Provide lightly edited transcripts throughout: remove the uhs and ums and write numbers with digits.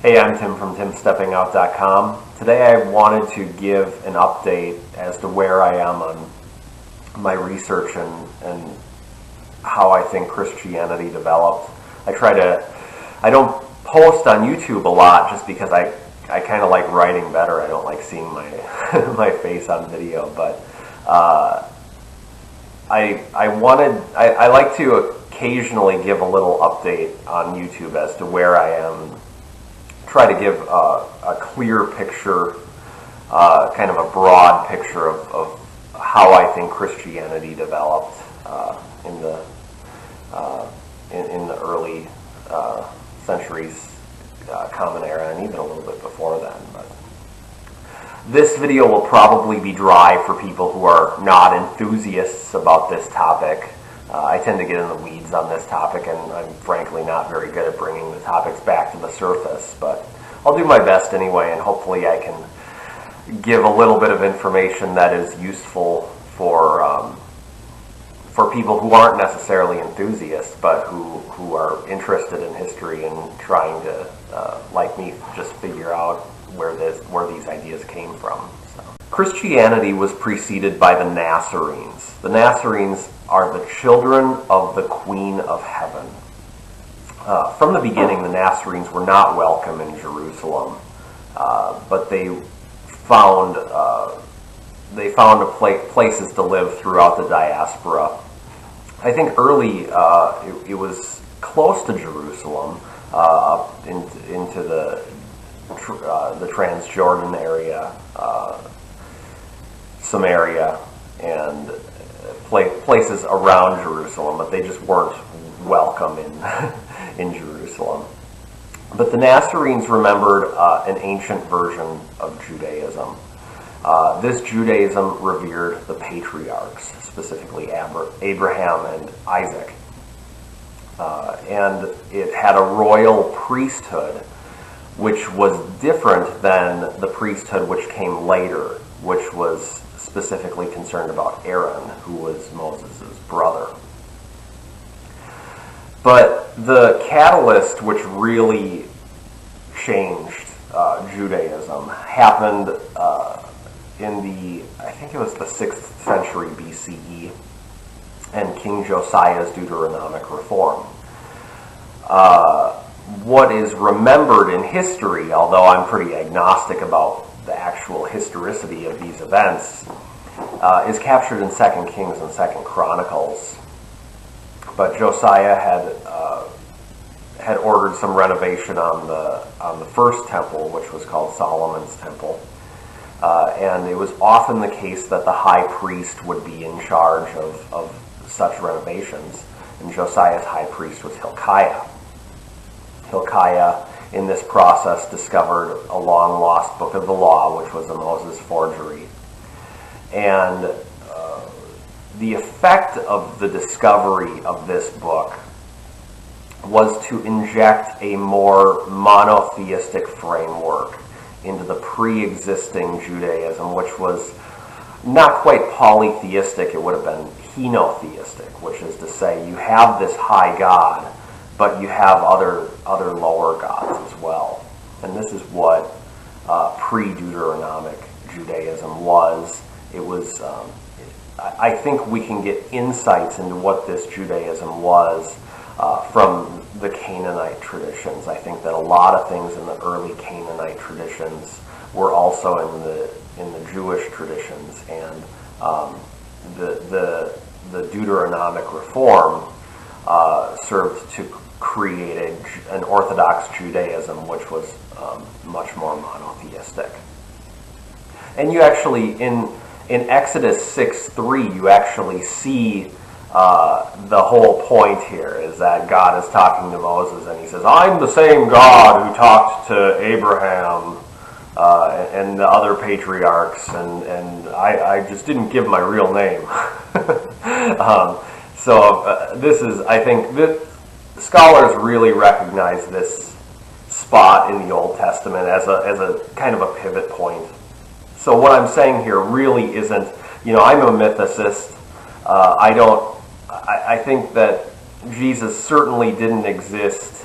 Hey, I'm Tim from timsteppingout.com. Today I wanted to give an update as to where I am on my research and how I think Christianity developed. I don't post on YouTube a lot just because I kind of like writing better. I don't like seeing my my face on video, but I like to occasionally give a little update on YouTube as to where I am. Try to give a clear picture, kind of a broad picture of how I think Christianity developed in the early centuries, Common Era, and even a little bit before then. But this video will probably be dry for people who are not enthusiasts about this topic. I tend to get in the weeds on this topic, and I'm frankly not very good at bringing the topics back to the surface, but I'll do my best anyway, and hopefully I can give a little bit of information that is useful for people who aren't necessarily enthusiasts, but who are interested in history and trying to, like me, just figure out where these ideas came from. So. Christianity was preceded by the Nazarenes. The Nazarenes are the children of the Queen of Heaven. From the beginning, the Nazarenes were not welcome in Jerusalem, but they found places to live throughout the diaspora. I think early it was close to Jerusalem, up into the Transjordan area, Samaria, and places around Jerusalem, but they just weren't welcome in Jerusalem. But the Nazarenes remembered an ancient version of Judaism. This Judaism revered the patriarchs, specifically Abraham and Isaac. And it had a royal priesthood, which was different than the priesthood which came later, which was specifically concerned about Aaron, who was Moses' brother. But the catalyst which really changed Judaism happened I think it was the 6th century BCE, and King Josiah's Deuteronomic reform. What is remembered in history, although I'm pretty agnostic about the actual historicity of these events, is captured in 2 Kings and 2 Chronicles. But Josiah had ordered some renovation on the first temple, which was called Solomon's Temple. And it was often the case that the high priest would be in charge of such renovations. And Josiah's high priest was Hilkiah. Hilkiah, in this process, discovered a long-lost book of the law, which was a Moses forgery. And the effect of the discovery of this book was to inject a more monotheistic framework into the pre-existing Judaism, which was not quite polytheistic. It would have been henotheistic, which is to say you have this high God, but you have other lower gods as well. And this is what pre-Deuteronomic Judaism was. It was, I think we can get insights into what this Judaism was from the Canaanite traditions. I think that a lot of things in the early Canaanite traditions were also in the Jewish traditions, and the Deuteronomic reform served to create an Orthodox Judaism, which was much more monotheistic. And you actually in Exodus 6:3, you actually see the whole point here is that God is talking to Moses, and he says, "I'm the same God who talked to Abraham and the other patriarchs, and I just didn't give my real name." This is, I think, scholars really recognize this spot in the Old Testament as a kind of a pivot point. So what I'm saying here really isn't, I'm a mythicist. I think that Jesus certainly didn't exist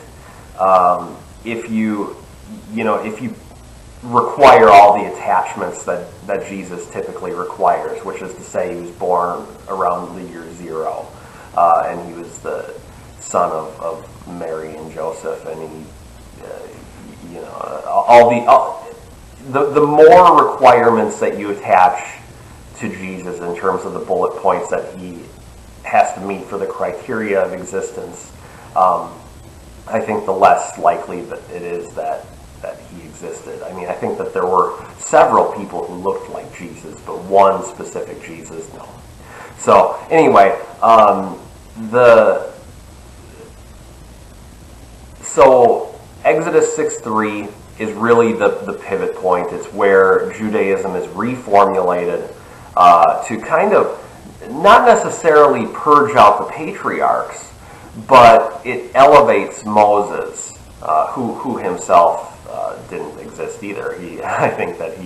if you if you require all the attachments that Jesus typically requires, which is to say he was born around the year 0, and he was the son of Mary and Joseph, and he, the more requirements that you attach to Jesus in terms of the bullet points that he has to meet for the criteria of existence, I think the less likely that it is that he existed. I mean, I think that there were several people who looked like Jesus, but one specific Jesus, no. So anyway, so Exodus 6:3 is really the pivot point. It's where Judaism is reformulated to kind of not necessarily purge out the patriarchs, but it elevates Moses, who himself didn't exist either. I think that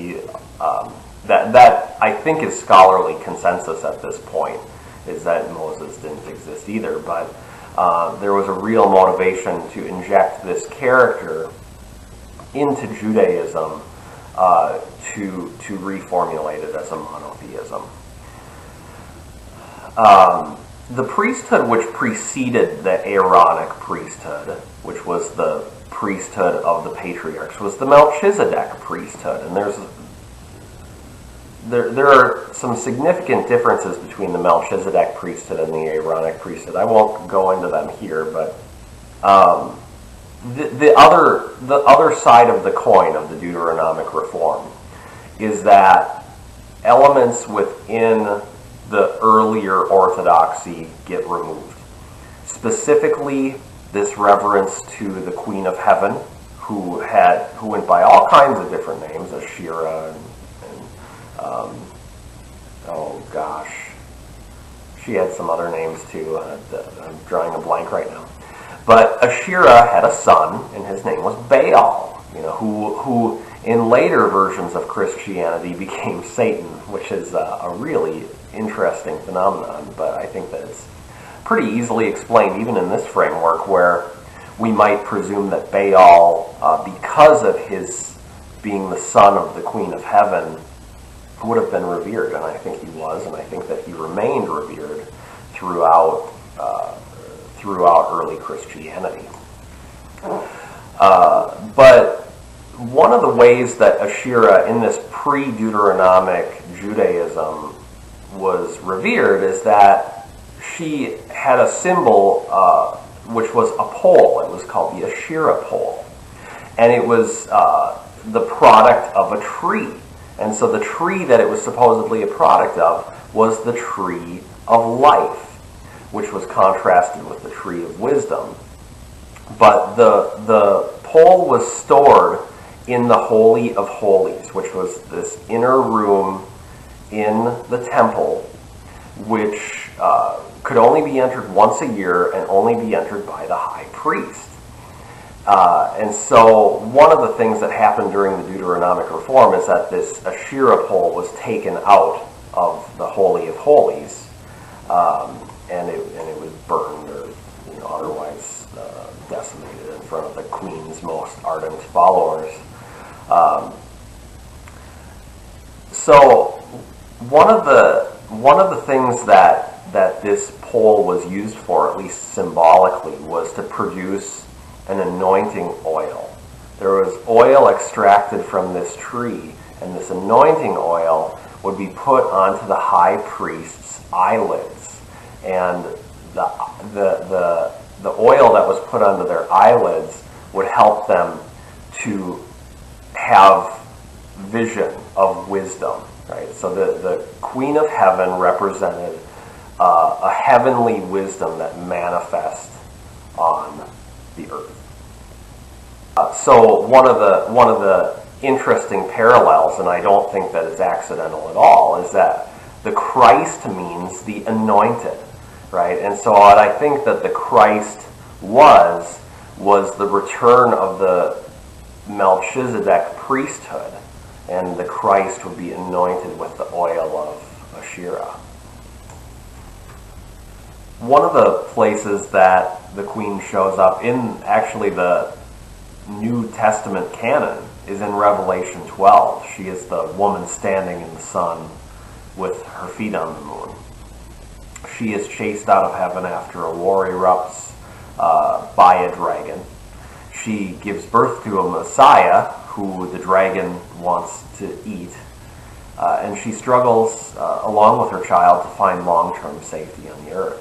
that I think is scholarly consensus at this point, is that Moses didn't exist either. But there was a real motivation to inject this character into Judaism to reformulate it as a monotheism. The priesthood which preceded the Aaronic priesthood, which was the priesthood of the patriarchs, was the Melchizedek priesthood, and there are some significant differences between the Melchizedek priesthood and the Aaronic priesthood. I won't go into them here, but the other side of the coin of the Deuteronomic reform is that elements within the earlier orthodoxy get removed. Specifically, this reverence to the Queen of Heaven, who went by all kinds of different names, Ashera and oh gosh, she had some other names too. I'm drawing a blank right now. But Ashera had a son, and his name was Baal. Who in later versions of Christianity became Satan, which is a really interesting phenomenon. But I think that it's pretty easily explained, even in this framework, where we might presume that Baal, because of his being the son of the Queen of Heaven, would have been revered, and I think he was, and I think that he remained revered throughout early Christianity. But one of the ways that Ashera in this pre-Deuteronomic Judaism was revered is that she had a symbol which was a pole. It was called the Ashera pole, and it was the product of a tree. And so the tree that it was supposedly a product of was the tree of life, which was contrasted with the tree of wisdom. But the pole was stored in the Holy of Holies, which was this inner room in the temple, which could only be entered once a year and only be entered by the high priest. And so one of the things that happened during the Deuteronomic reform is that this Ashera pole was taken out of the Holy of Holies, and it was burned or otherwise decimated in front of the queen's most ardent followers. So one of the things that this pole was used for, at least symbolically, was to produce an anointing oil. There was oil extracted from this tree, and this anointing oil would be put onto the high priest's eyelids, and the oil that was put onto their eyelids would help them to have vision of wisdom, right? So the Queen of Heaven represented a heavenly wisdom that manifests on the earth. So one of the interesting parallels, and I don't think that it's accidental at all, is that the Christ means the anointed, right? And so what I think that the Christ was the return of the Melchizedek priesthood, and the Christ would be anointed with the oil of Ashera. One of the places that the queen shows up in actually the New Testament canon is in Revelation 12. She is the woman standing in the sun with her feet on the moon. She is chased out of heaven after a war erupts by a dragon. She gives birth to a Messiah who the dragon wants to eat. And she struggles along with her child to find long-term safety on the earth.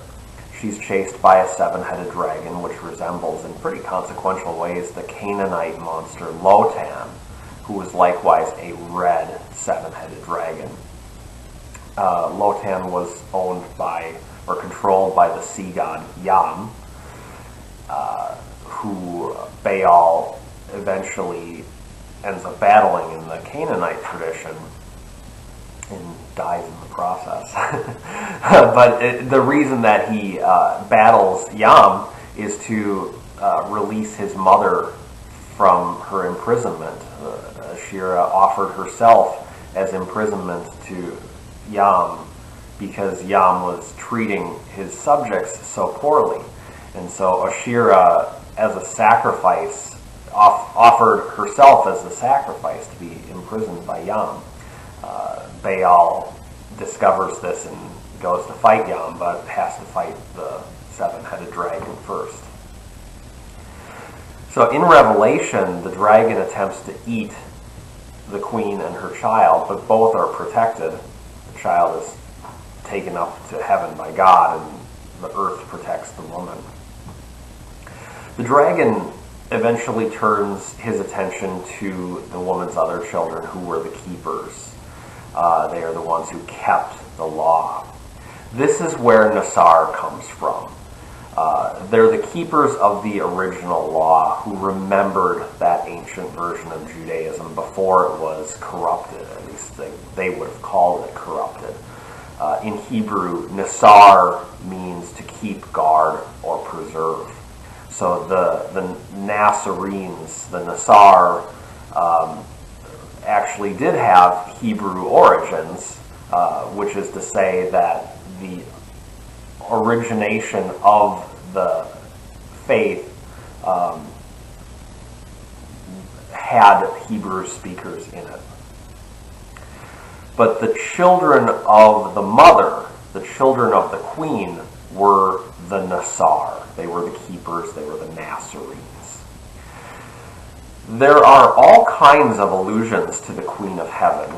She's chased by a seven-headed dragon, which resembles in pretty consequential ways the Canaanite monster Lotan, who was likewise a red seven-headed dragon. Lotan was owned by or controlled by the sea god Yam, who Baal eventually ends up battling in the Canaanite tradition and dies in the process. But the reason that he battles Yam is to release his mother from her imprisonment. Ashera offered herself as imprisonment to Yam because Yam was treating his subjects so poorly. And so Ashera, as a sacrifice, offered herself as a sacrifice to be imprisoned by Yam. Baal discovers this and goes to fight Yam, but has to fight the seven-headed dragon first. So in Revelation, the dragon attempts to eat the queen and her child, but both are protected. The child is taken up to heaven by God, and the earth protects the woman. The dragon eventually turns his attention to the woman's other children, who were the keepers. They are the ones who kept the law. This is where Nasar comes from. They're the keepers of the original law who remembered that ancient version of Judaism before it was corrupted. At least they would have called it corrupted. In Hebrew, Nasar means to keep guard or preserve. So the Nasarenes, the Nasar, actually did have Hebrew origins, which is to say that the origination of the faith had Hebrew speakers in it. But the children of the mother, the children of the queen, were the Nasar. They were the keepers, they were the Nazarenes. There are all kinds of allusions to the Queen of Heaven,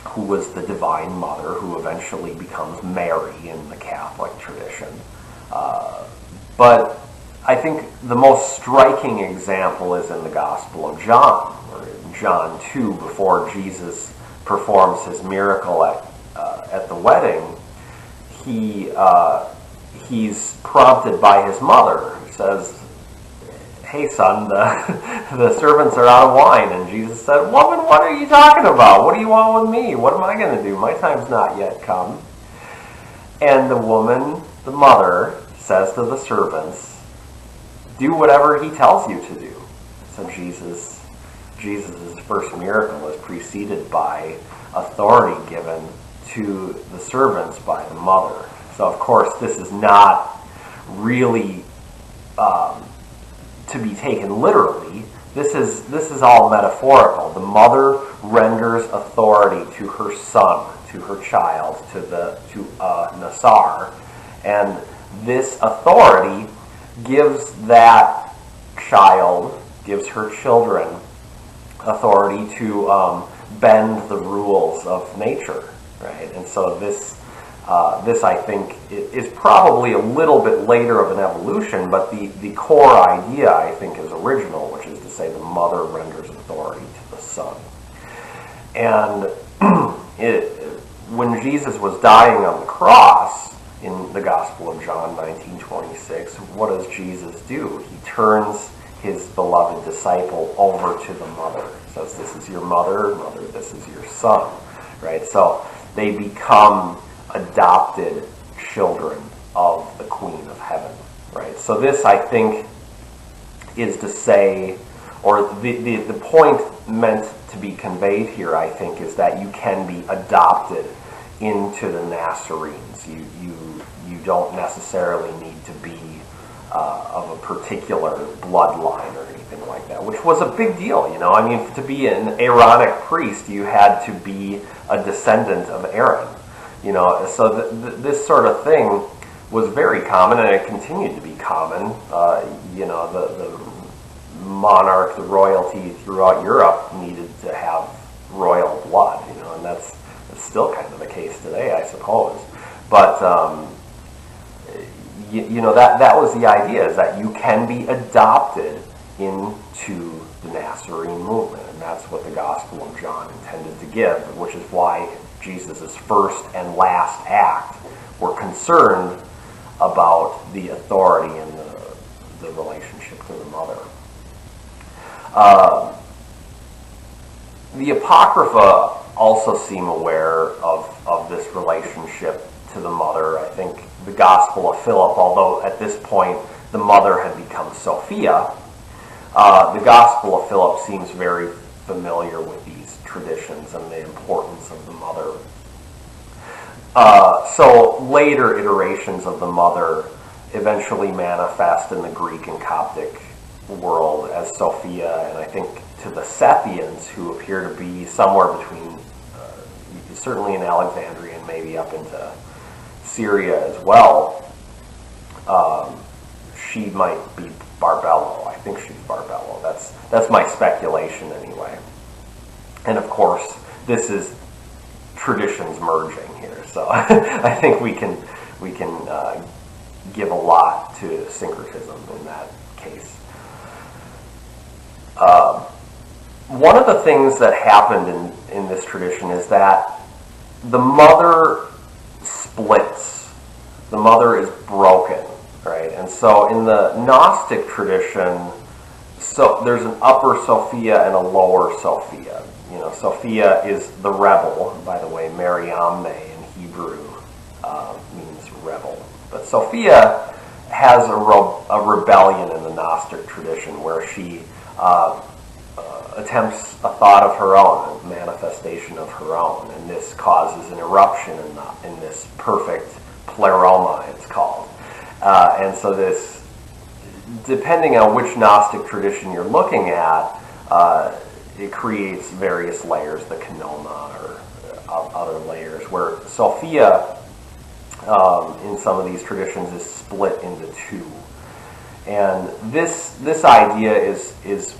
who was the Divine Mother, who eventually becomes Mary in the Catholic tradition. But I think the most striking example is in the Gospel of John, or in John 2, before Jesus performs his miracle at the wedding. He's prompted by his mother, who says, "Hey son, the servants are out of wine." And Jesus said, "Woman, what are you talking about? What do you want with me? What am I going to do? My time's not yet come." And the woman, the mother, says to the servants, "Do whatever he tells you to do." So Jesus' first miracle is preceded by authority given to the servants by the mother. So of course this is not really to be taken literally. This is all metaphorical. The mother renders authority to her son, to her child, to Nasar, and this authority gives that child, gives her children authority to bend the rules of nature, right? And so this I think is probably a little bit later of an evolution, but the core idea I think is original, which is to say the mother renders authority to the son. And when Jesus was dying on the cross in the Gospel of John 19:26, what does Jesus do? He turns his beloved disciple over to the mother. Says, "This is your mother, mother, this is your son," right? So they become adopted children of the Queen of Heaven, right? So this, I think, is to say, or the point meant to be conveyed here, I think, is that you can be adopted into the Nazarenes. You don't necessarily need to be of a particular bloodline or anything anything like that, which was a big deal, I mean, to be an Aaronic priest, you had to be a descendant of Aaron, so this sort of thing was very common, and it continued to be common. The monarch, the royalty throughout Europe needed to have royal blood, and that's still kind of the case today, I suppose. But that was the idea, is that you can be adopted into the Nazarene movement, and that's what the Gospel of John intended to give, which is why Jesus' first and last act were concerned about the authority and the relationship to the mother. The Apocrypha also seem aware of this relationship to the mother. I think the Gospel of Philip, although at this point the mother had become Sophia, the Gospel of Philip seems very familiar with these traditions and the importance of the mother. So later iterations of the mother eventually manifest in the Greek and Coptic world as Sophia, and I think to the Sethians, who appear to be somewhere between, certainly in Alexandria and maybe up into Syria as well, she might be Barbello. I think she's Barbello. That's my speculation anyway. And of course, this is traditions merging here, so I think we can give a lot to syncretism in that case. One of the things that happened in this tradition is that the mother splits. The mother is broken, right? And so in the Gnostic tradition, so there's an upper Sophia and a lower Sophia. Sophia is the rebel. By the way, Mariamne in Hebrew means rebel. But Sophia has a rebellion in the Gnostic tradition where she attempts a thought of her own, a manifestation of her own, and this causes an eruption in this perfect pleroma, it's called. And so this, depending on which Gnostic tradition you're looking at, it creates various layers, the canoma or other layers, where Sophia in some of these traditions is split into two. And this idea is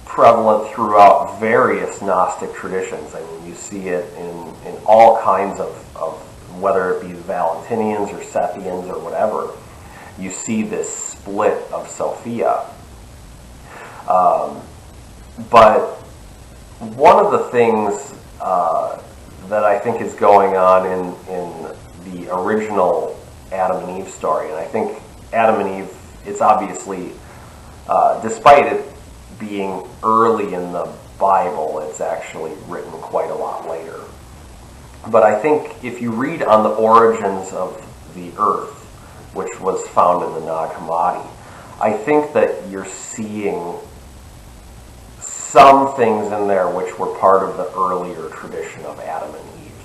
prevalent throughout various Gnostic traditions. I mean, you see it in all kinds of whether it be the Valentinians or Sethians or whatever. You see this split of Sophia. But one of the things that I think is going on in the original Adam and Eve story, and I think Adam and Eve, it's obviously, despite it being early in the Bible, it's actually written quite a lot later. But I think if you read on the origins of the earth, which was found in the Nag Hammadi, I think that you're seeing some things in there which were part of the earlier tradition of Adam and Eve.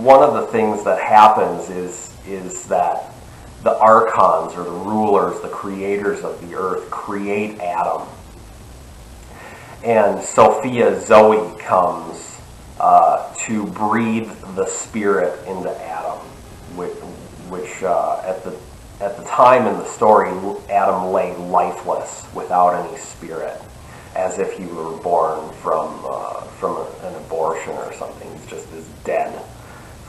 One of the things that happens is that the archons, or the rulers, the creators of the earth, create Adam. And Sophia, Zoe, comes to breathe the spirit into Adam, which at the time in the story, Adam lay lifeless without any spirit, as if he were born from an abortion or something. He's just this dead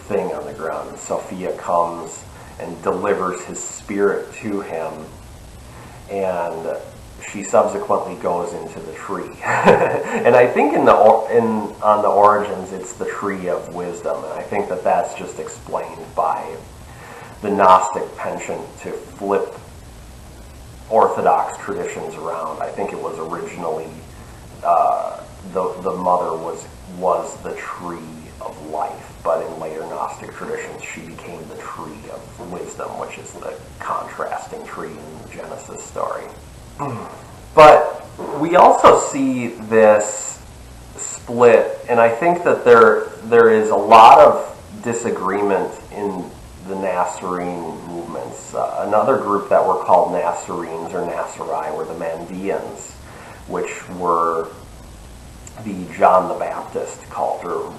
thing on the ground. And Sophia comes and delivers his spirit to him, and she subsequently goes into the tree. And I think on the origins, it's the tree of wisdom, and I think that that's just explained by the Gnostic penchant to flip Orthodox traditions around. I think it was originally the mother was the tree of life, but in later Gnostic traditions she became the tree of wisdom, which is the contrasting tree in the Genesis story. But we also see this split, and I think that there is a lot of disagreement in the Nazarene movements. Another group that were called Nasarenes or Nasarai were the Mandeans, which were the John the Baptist cult, or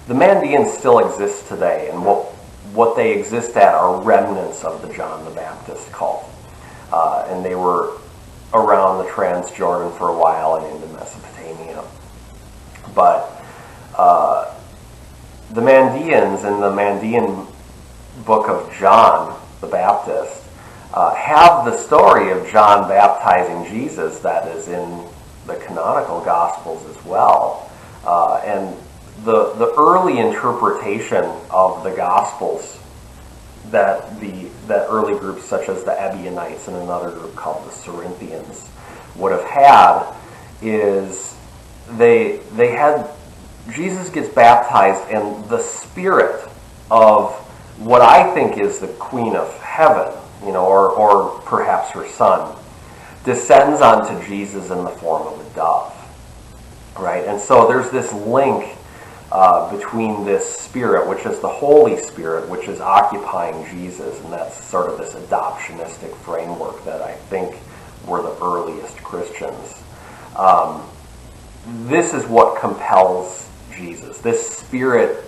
the Mandeans still exist today, and what they exist at are remnants of the John the Baptist cult. And they were around the Transjordan for a while and into Mesopotamia. But the Mandeans in the Mandean book of John the Baptist have the story of John baptizing Jesus that is in the canonical Gospels as well. And the early interpretation of the Gospels that early groups such as the Ebionites and another group called the Cerinthians would have had is they had Jesus gets baptized, and the spirit of what I think is the Queen of Heaven, or perhaps her son, descends onto Jesus in the form of a dove, right? And so there's this link between this spirit, which is the Holy Spirit, which is occupying Jesus, and that's sort of this adoptionistic framework that I think were the earliest Christians. This is what compels Jesus. This spirit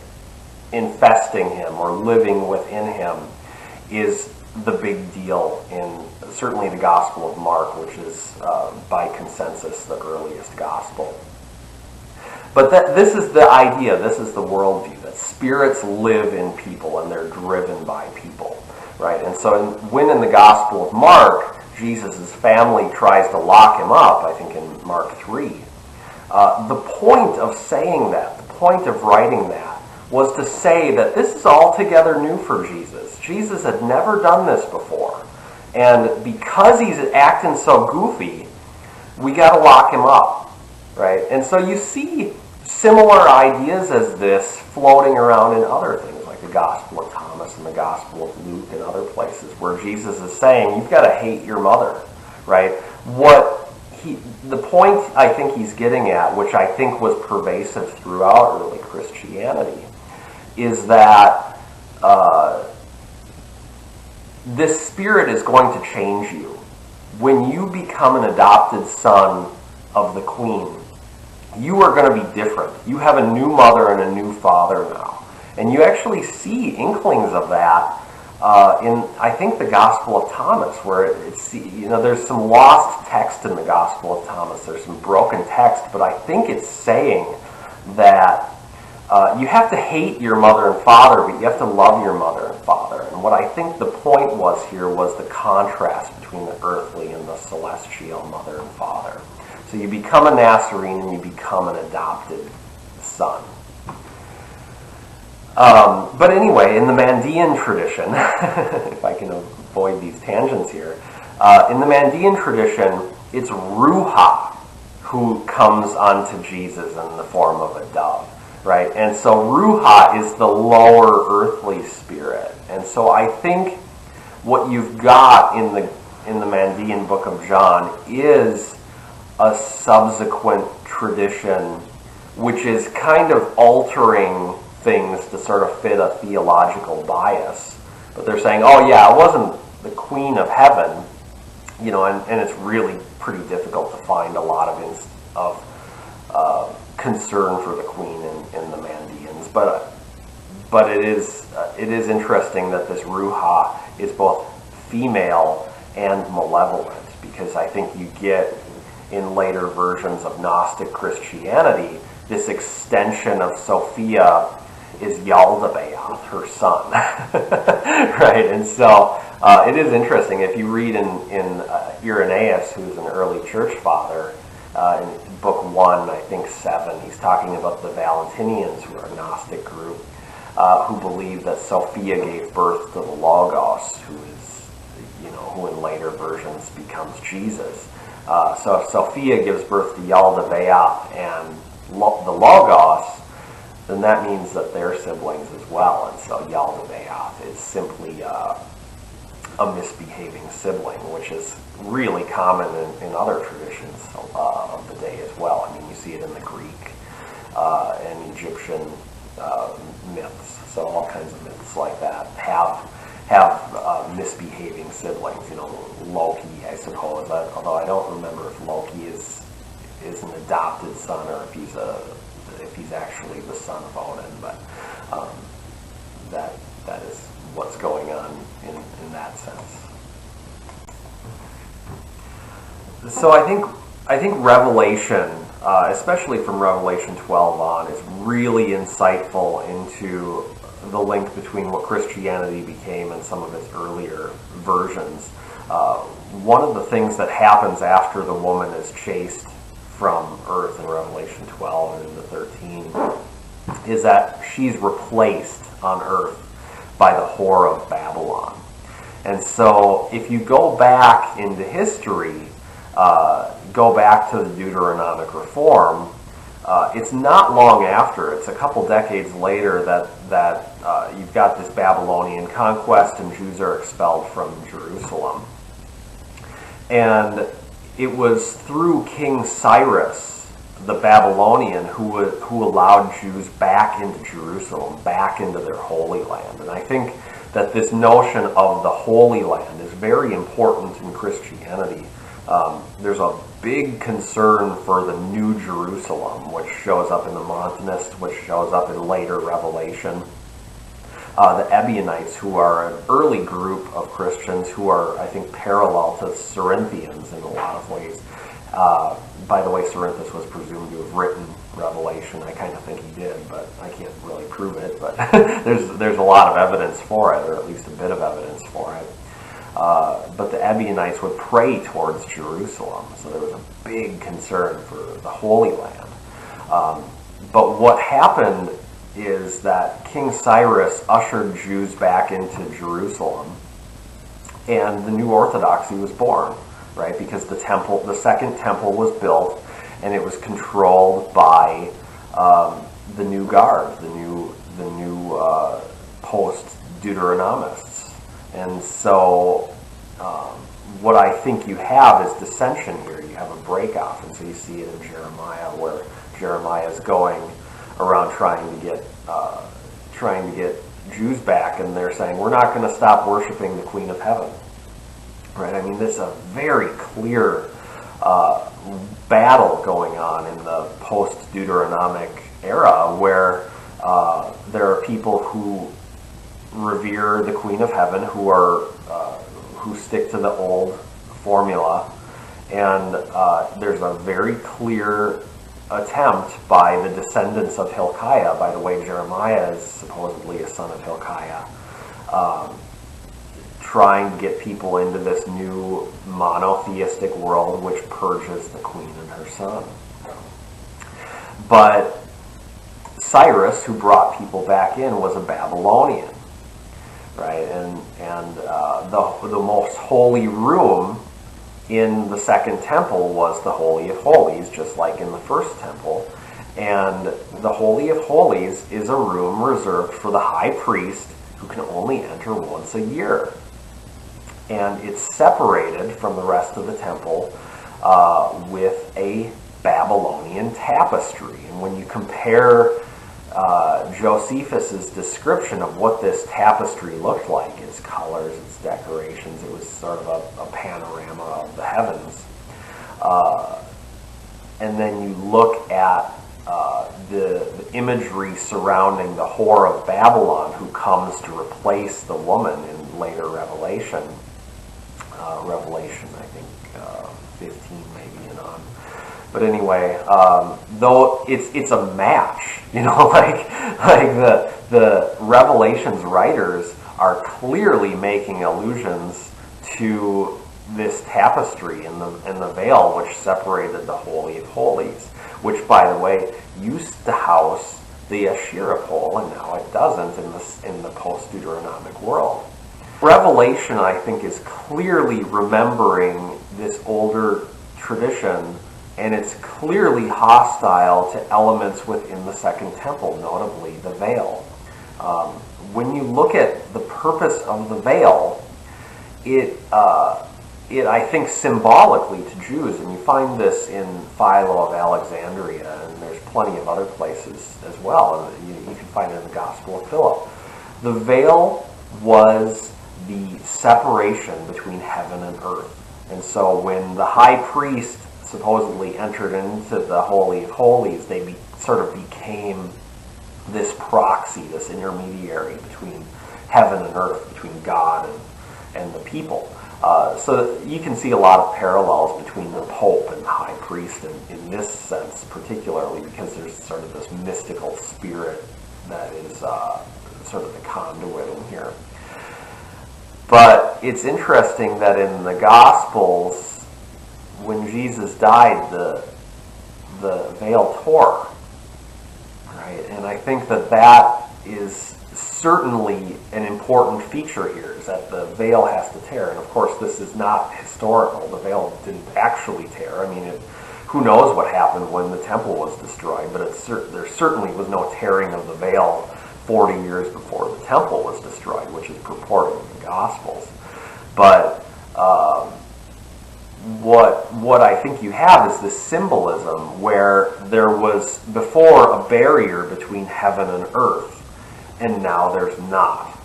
infesting him or living within him is the big deal in certainly the Gospel of Mark, which is by consensus the earliest gospel. But this is the idea, this is the worldview, that spirits live in people and they're driven by people, right? And so when in the Gospel of Mark, Jesus' family tries to lock him up, I think in Mark 3, the point of saying that, the point of writing that, was to say that this is altogether new for Jesus. Jesus had never done this before. And because he's acting so goofy, we got to lock him up, right? And so you see similar ideas as this floating around in other things, like the Gospel of Thomas and the Gospel of Luke and other places, where Jesus is saying, you've got to hate your mother, right? The point I think he's getting at, which I think was pervasive throughout early Christianity, is that this spirit is going to change you. When you become an adopted son of the Queen, you are going to be different. You have a new mother and a new father now. And you actually see inklings of that in, I think, the Gospel of Thomas, where there's some lost text in the Gospel of Thomas. There's some broken text, but I think it's saying that you have to hate your mother and father, but you have to love your mother and father. And what I think the point was here was the contrast between the earthly and the celestial mother and father. So you become a Nazarene and you become an adopted son. But anyway, in the Mandean tradition, if I can avoid these tangents here, in the Mandean tradition, it's Ruha who comes onto Jesus in the form of a dove, right? And so Ruha is the lower earthly spirit. And so I think what you've got in the Mandean book of John is a subsequent tradition which is kind of altering things to sort of fit a theological bias. But they're saying, oh yeah, it wasn't the Queen of Heaven, and it's really pretty difficult to find a lot of concern for the Queen in the Mandeans. But it is interesting that this Ruha is both female and malevolent, because I think you get in later versions of Gnostic Christianity this extension of Sophia is Yaldabaoth, her son, right? And so it is interesting. If you read in Irenaeus, who's an early church father, in book 1, I think 7, he's talking about the Valentinians, who are a Gnostic group, who believe that Sophia gave birth to the Logos, who in later versions becomes Jesus. So if Sophia gives birth to Yaldabaoth and the Logos, then that means that they're siblings as well. And so Yaldabaoth is simply a misbehaving sibling, which is really common in other traditions of the day as well. I mean, you see it in the Greek and Egyptian myths. So all kinds of myths like that have misbehaving siblings. Loki, I suppose. Although I don't remember if Loki is an adopted son or if he's actually the son of Odin. But that is what's going on in that sense. So I think Revelation, especially from Revelation 12 on, is really insightful into the link between what Christianity became and some of its earlier versions. One of the things that happens after the woman is chased from earth in Revelation 12 and into 13 is that she's replaced on earth by the whore of Babylon. And so if you go back into history, go back to the Deuteronomic reform, it's not long after, it's a couple decades later that you've got this Babylonian conquest and Jews are expelled from Jerusalem. And it was through King Cyrus, the Babylonian, who allowed Jews back into Jerusalem, back into their Holy Land. And I think that this notion of the Holy Land is very important in Christianity. There's a big concern for the New Jerusalem, which shows up in the Montanists, which shows up in later Revelation. The Ebionites, who are an early group of Christians who are, I think, parallel to Cerinthians in a lot of ways. By the way, Cerinthus was presumed to have written Revelation. I kind of think he did, but I can't really prove it. But there's a lot of evidence for it, or at least a bit of evidence for it. But the Ebionites would pray towards Jerusalem, so there was a big concern for the Holy Land. But what happened is that King Cyrus ushered Jews back into Jerusalem, and the new Orthodoxy was born, right? Because the second temple was built, and it was controlled by the new guard, the new post-Deuteronomists. And so what I think you have is dissension here. You have a break-off, and so you see it in Jeremiah, where Jeremiah is going around trying to get Jews back, and they're saying, we're not going to stop worshiping the Queen of Heaven. Right? I mean, this is a very clear battle going on in the post-Deuteronomic era, where there are people who revere the Queen of Heaven, who stick to the old formula, and there's a very clear attempt by the descendants of Hilkiah. By the way, Jeremiah is supposedly a son of Hilkiah, trying to get people into this new monotheistic world which purges the queen and her son. But Cyrus, who brought people back in, was a Babylonian, right? And the most holy room in the second temple was the Holy of Holies, just like in the first temple. And the Holy of Holies is a room reserved for the high priest, who can only enter once a year. And it's separated from the rest of the temple with a Babylonian tapestry. And when you compare Josephus's description of what this tapestry looked like, its colors, its decorations, it was sort of a panorama of the heavens. And then you look at the imagery surrounding the whore of Babylon, who comes to replace the woman in later Revelation. Revelation, I think, 15 maybe and on. But anyway, though it's a match, like the Revelation's writers are clearly making allusions to this tapestry and the veil which separated the Holy of Holies, which, by the way, used to house the Ashera pole, and now it doesn't in the post-Deuteronomic world. Revelation, I think, is clearly remembering this older tradition, and it's clearly hostile to elements within the Second Temple, notably the veil. When you look at the purpose of the veil, it I think, symbolically to Jews, and you find this in Philo of Alexandria, and there's plenty of other places as well. You can find it in the Gospel of Philip. The veil was the separation between heaven and earth. And so when the high priest supposedly entered into the Holy of Holies, they sort of became this proxy, this intermediary between heaven and earth, between God and the people. So you can see a lot of parallels between the Pope and the High Priest in this sense, particularly because there's sort of this mystical spirit that is sort of the conduit in here. But it's interesting that in the Gospels, when Jesus died, the veil tore, right? And I think that is certainly an important feature here, is that the veil has to tear. And of course, this is not historical. The veil didn't actually tear. I mean, who knows what happened when the temple was destroyed, but there certainly was no tearing of the veil 40 years before the temple was destroyed, which is purported in the Gospels. But what I think you have is this symbolism where there was before a barrier between heaven and earth, and now there's not.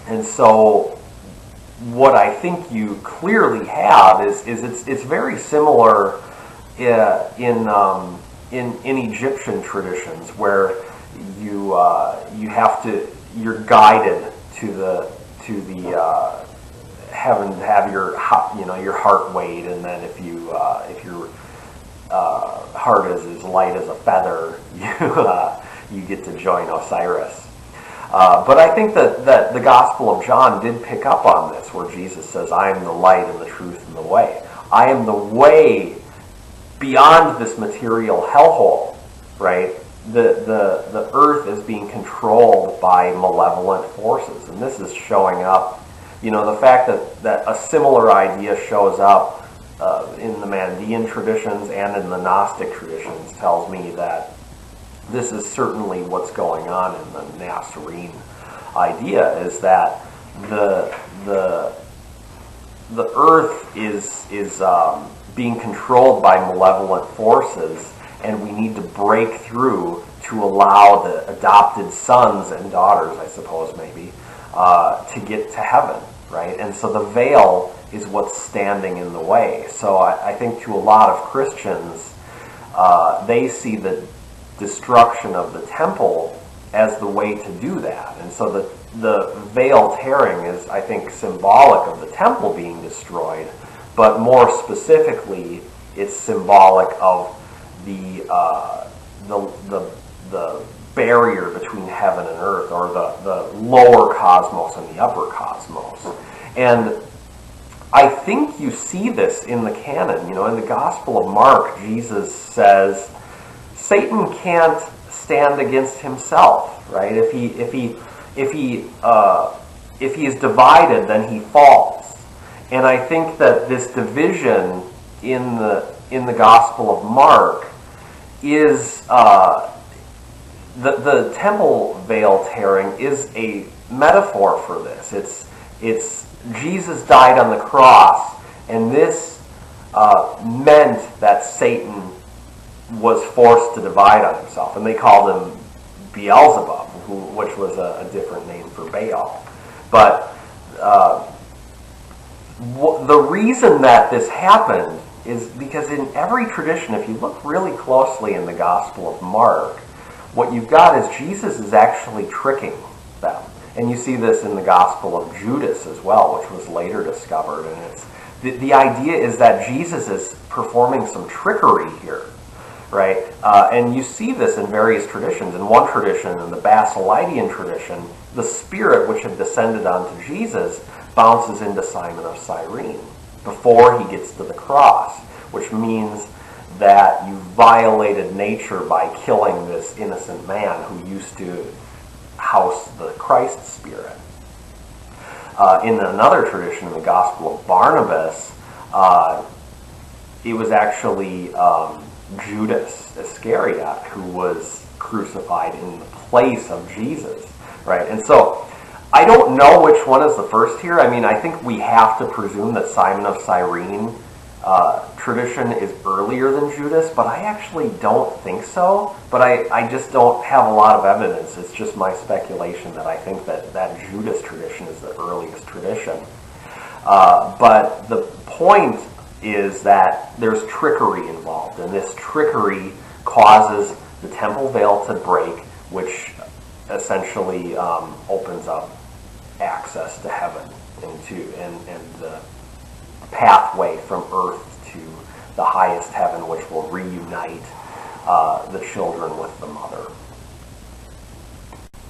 And so what I think you clearly have is it's very similar in Egyptian traditions, where you're guided to the heaven to have your heart weighed, and then if your heart is as light as a feather, you get to join Osiris. But I think that the Gospel of John did pick up on this, where Jesus says, "I am the light and the truth and the way. I am the way beyond this material hellhole," right? The earth is being controlled by malevolent forces, and this is showing up. The fact that a similar idea shows up in the Mandean traditions and in the Gnostic traditions tells me that this is certainly what's going on in the Nazarene idea, is that the earth is being controlled by malevolent forces, and we need to break through to allow the adopted sons and daughters, I suppose maybe, to get to heaven, right? And so the veil is what's standing in the way. So I think to a lot of Christians, they see the destruction of the temple as the way to do that. And so the veil tearing is, I think, symbolic of the temple being destroyed, but more specifically, it's symbolic of the barrier between heaven and earth, or the lower cosmos and the upper cosmos. And I think you see this in the canon. In the Gospel of Mark, Jesus says Satan can't stand against himself, right? If he is divided, then he falls. And I think that this division in the Gospel of Mark is the temple veil tearing is a metaphor for this. It's Jesus died on the cross, and this meant that Satan was forced to divide on himself, and they called him Beelzebub, which was a different name for Baal. But the reason that this happened is because in every tradition, if you look really closely in the Gospel of Mark, what you've got is Jesus is actually tricking them. And you see this in the Gospel of Judas as well, which was later discovered. And it's the idea is that Jesus is performing some trickery here, right? And you see this in various traditions. In one tradition, in the Basilidian tradition, the spirit which had descended onto Jesus bounces into Simon of Cyrene before he gets to the cross, which means that you violated nature by killing this innocent man who used to house the Christ spirit. In another tradition, in the Gospel of Barnabas, it was actually Judas Iscariot who was crucified in the place of Jesus, right? And so I don't know which one is the first here. I mean, I think we have to presume that Simon of Cyrene tradition is earlier than Judas, but I actually don't think so. But I just don't have a lot of evidence. It's just my speculation that I think that Judas tradition is the earliest tradition. But the point is that there's trickery involved, and this trickery causes the temple veil to break, which essentially opens up access to heaven and the pathway from earth to the highest heaven, which will reunite the children with the mother.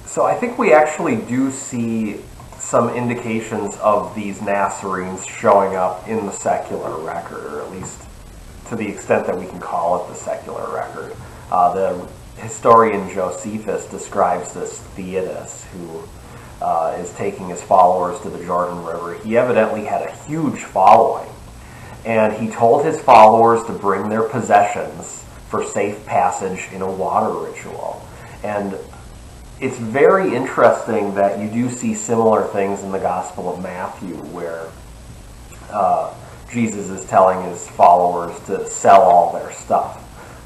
So I think we actually do see some indications of these Nazarenes showing up in the secular record, or at least to the extent that we can call it the secular record. The historian Josephus describes this Theodos who is taking his followers to the Jordan River. He evidently had a huge following, and he told his followers to bring their possessions for safe passage in a water ritual. And it's very interesting that you do see similar things in the Gospel of Matthew, where Jesus is telling his followers to sell all their stuff.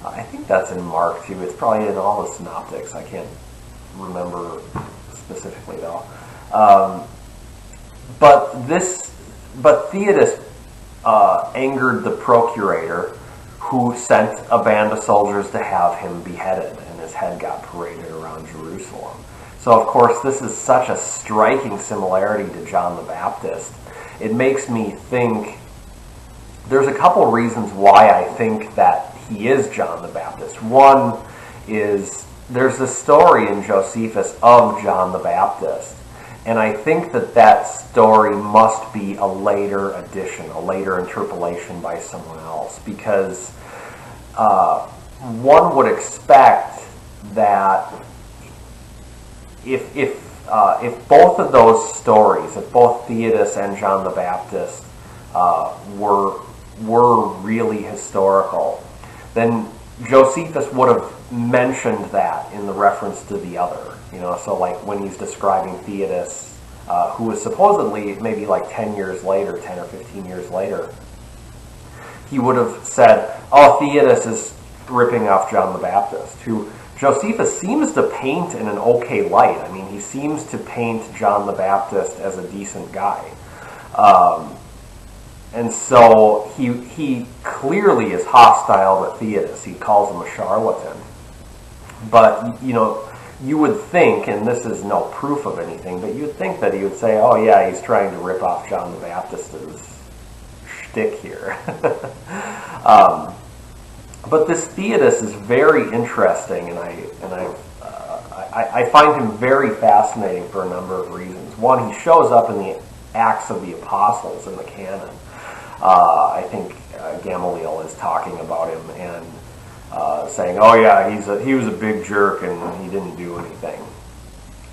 I think that's in Mark too. It's probably in all the synoptics. I can't remember specifically though. But Theodos angered the procurator, who sent a band of soldiers to have him beheaded, and his head got paraded around Jerusalem. So of course this is such a striking similarity to John the Baptist. It makes me think, there's a couple reasons why I think that he is John the Baptist. One is there's a story in Josephus of John the Baptist, and I think that story must be a later addition, a later interpolation by someone else, because one would expect that if both of those stories, if both Theodos and John the Baptist were really historical, then Josephus would have mentioned that in the reference to the other. So like when he's describing Theodos, who was supposedly maybe like 10 years later, 10 or 15 years later, he would have said, oh, Theodos is ripping off John the Baptist, who Josephus seems to paint in an okay light. I mean, he seems to paint John the Baptist as a decent guy. And so he clearly is hostile to Theodos. He calls him a charlatan. But, you would think, and this is no proof of anything, but you'd think that he would say, oh yeah, he's trying to rip off John the Baptist's shtick here. But this Theodos is very interesting, and I find him very fascinating for a number of reasons. One, he shows up in the Acts of the Apostles in the canon. I think Gamaliel is talking about him and saying, oh yeah, he was a big jerk and he didn't do anything.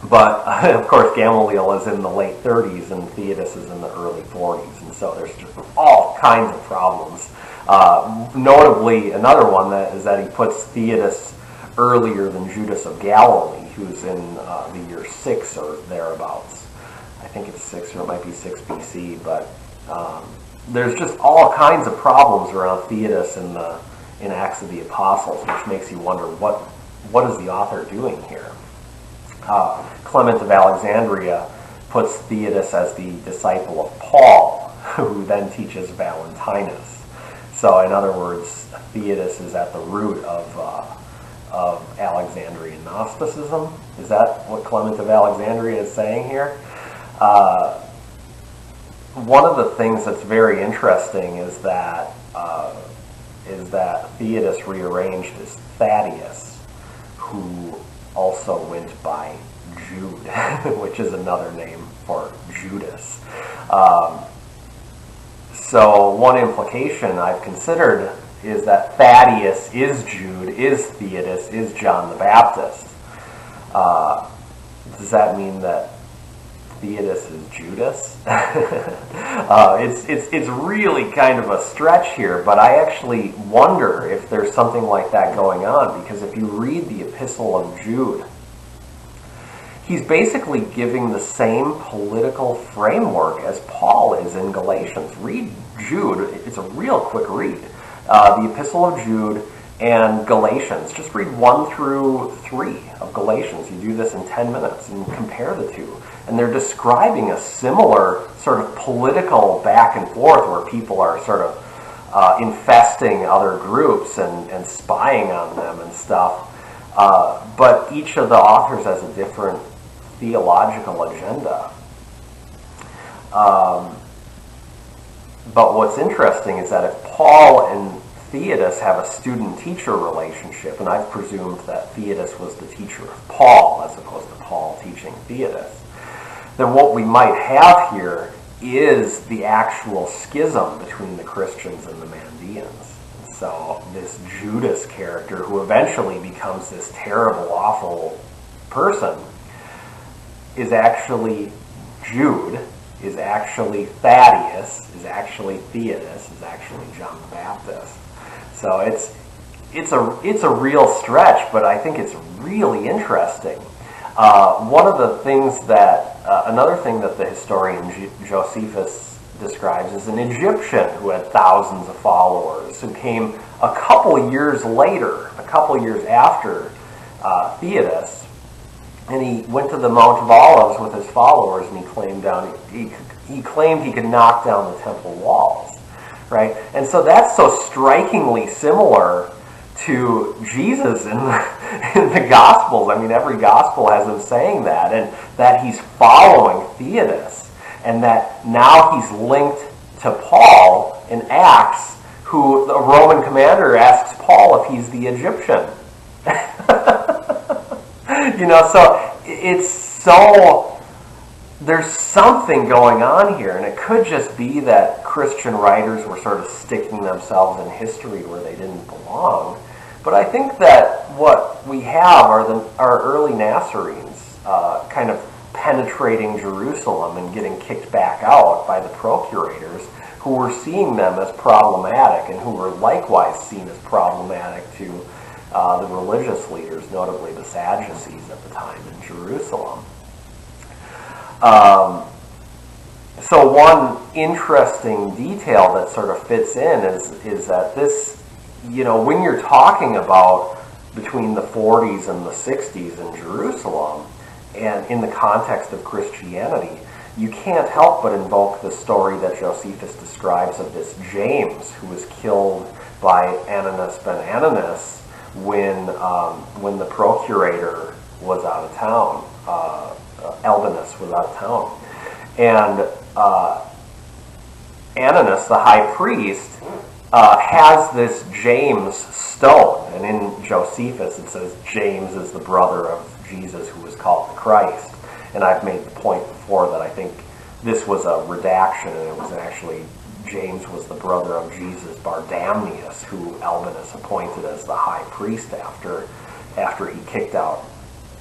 But of course Gamaliel is in the late 30s and Theodos is in the early 40s, and so there's just all kinds of problems. Notably, another one is that he puts Theodos earlier than Judas of Galilee, who's in the year 6 or thereabouts. I think it's 6, or it might be 6 BC, but there's just all kinds of problems around Theodos in Acts of the Apostles, which makes you wonder, what is the author doing here? Clement of Alexandria puts Theodos as the disciple of Paul, who then teaches Valentinus. So in other words, Theodos is at the root of Alexandrian Gnosticism. Is that what Clement of Alexandria is saying here? One of the things that's very interesting is that Theodos rearranged as Thaddeus, who also went by Jude, which is another name for Judas. So one implication I've considered is that Thaddeus is Jude, is Theodos, is John the Baptist. Does that mean that Theodos is Judas? It's really kind of a stretch here, but I actually wonder if there's something like that going on, because if you read the Epistle of Jude, he's basically giving the same political framework as Paul is in Galatians. Read Jude. It's a real quick read. The Epistle of Jude and Galatians. Just read 1 through 3 of Galatians. You do this in 10 minutes and compare the two. And they're describing a similar sort of political back and forth where people are sort of infesting other groups and spying on them and stuff. But each of the authors has a different theological agenda. But what's interesting is that if Paul and Theodos have a student-teacher relationship, and I've presumed that Theodos was the teacher of Paul as opposed to Paul teaching Theodos, then what we might have here is the actual schism between the Christians and the Mandeans. So this Judas character, who eventually becomes this terrible, awful person, is actually Jude, is actually Thaddeus, is actually Theodos, is actually John the Baptist. So it's a real stretch, but I think it's really interesting. One of the things that another thing that the historian Josephus describes is an Egyptian who had thousands of followers, who came a couple years later, a couple years after Theodos, and he went to the Mount of Olives with his followers, and he claimed he could knock down the temple walls, right? And so that's so strikingly similar to Jesus in the Gospels. I mean, every Gospel has him saying that, and that he's following Theodos, and that now he's linked to Paul in Acts, who the Roman commander asks Paul if he's the Egyptian. So there's something going on here, and it could just be that Christian writers were sort of sticking themselves in history where they didn't belong. But I think that what we have are early Nazarenes kind of penetrating Jerusalem and getting kicked back out by the procurators, who were seeing them as problematic and who were likewise seen as problematic to the religious leaders, notably the Sadducees at the time in Jerusalem. So one interesting detail that sort of fits in is that this, when you're talking about between the 40s and the 60s in Jerusalem, and in the context of Christianity, you can't help but invoke the story that Josephus describes of this James, who was killed by Ananus ben Ananus when the procurator was out of town. Albinus was out of town. And Ananus, the high priest, has this James stone. And in Josephus it says James is the brother of Jesus who was called the Christ. And I've made the point before that I think this was a redaction, and it was actually James was the brother of Jesus Bardamnius, who Albinus appointed as the high priest after he kicked out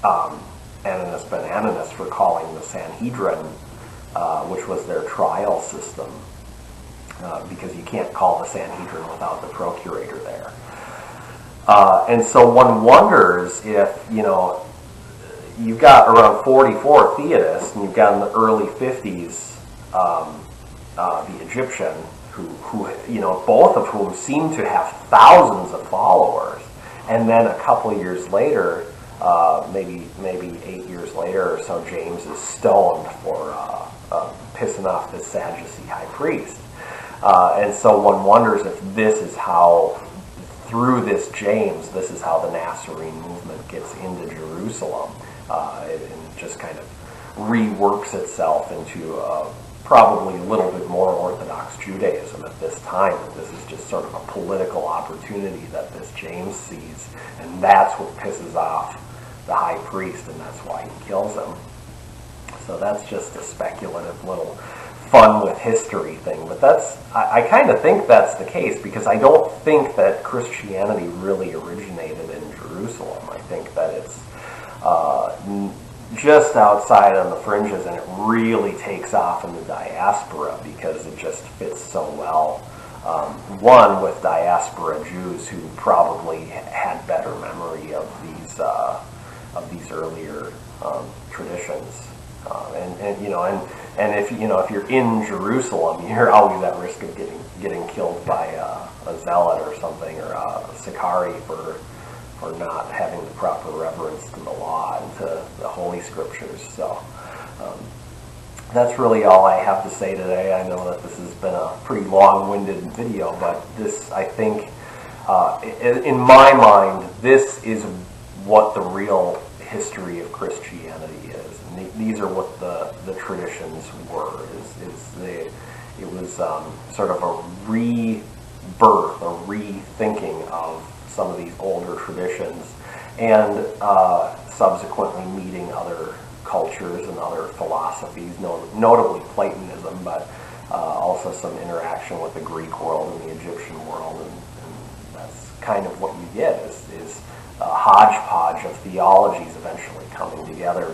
Ananus ben Ananus for calling the Sanhedrin, which was their trial system, because you can't call the Sanhedrin without the procurator there. And so one wonders if, you've got around 44 Theodos, and you've got in the early 50s the Egyptian, who both of whom seem to have thousands of followers, and then a couple of years later, maybe 8 years later or so, James is stoned for pissing off this Sadducee high priest. And so one wonders if this is how, through this James, this is how the Nazarene movement gets into Jerusalem, and just kind of reworks itself into probably a little bit more Orthodox Judaism at this time. And this is just sort of a political opportunity that this James sees, and that's what pisses off the high priest, and that's why he kills him. So that's just a speculative little fun with history thing, but I kind of think that's the case, because I don't think that Christianity really originated in Jerusalem. I think that it's just outside on the fringes, and it really takes off in the diaspora because it just fits so well. One, with diaspora Jews who probably had better memory of these earlier traditions, and And if you're in Jerusalem, you're always at risk of getting killed by a zealot or something, or a Sicarii for not having the proper reverence to the law and to the Holy Scriptures. So that's really all I have to say today. I know that this has been a pretty long-winded video, but this, I think, in my mind, this is what the real history of Christianity is. And these are what the traditions were. It was sort of a rebirth, a rethinking of some of these older traditions, and subsequently meeting other cultures and other philosophies, notably Platonism, but also some interaction with the Greek world and the Egyptian world, and that's kind of what you get is a hodgepodge of theologies eventually coming together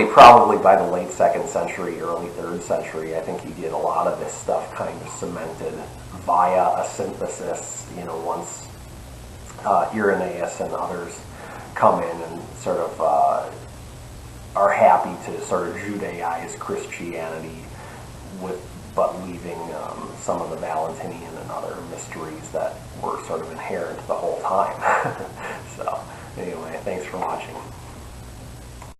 probably by the late 2nd century, early 3rd century. I think you get a lot of this stuff kind of cemented via a synthesis, once Irenaeus and others come in and sort of are happy to sort of Judaize Christianity, but leaving some of the Valentinian and other mysteries that were sort of inherent the whole time. So anyway, thanks for watching.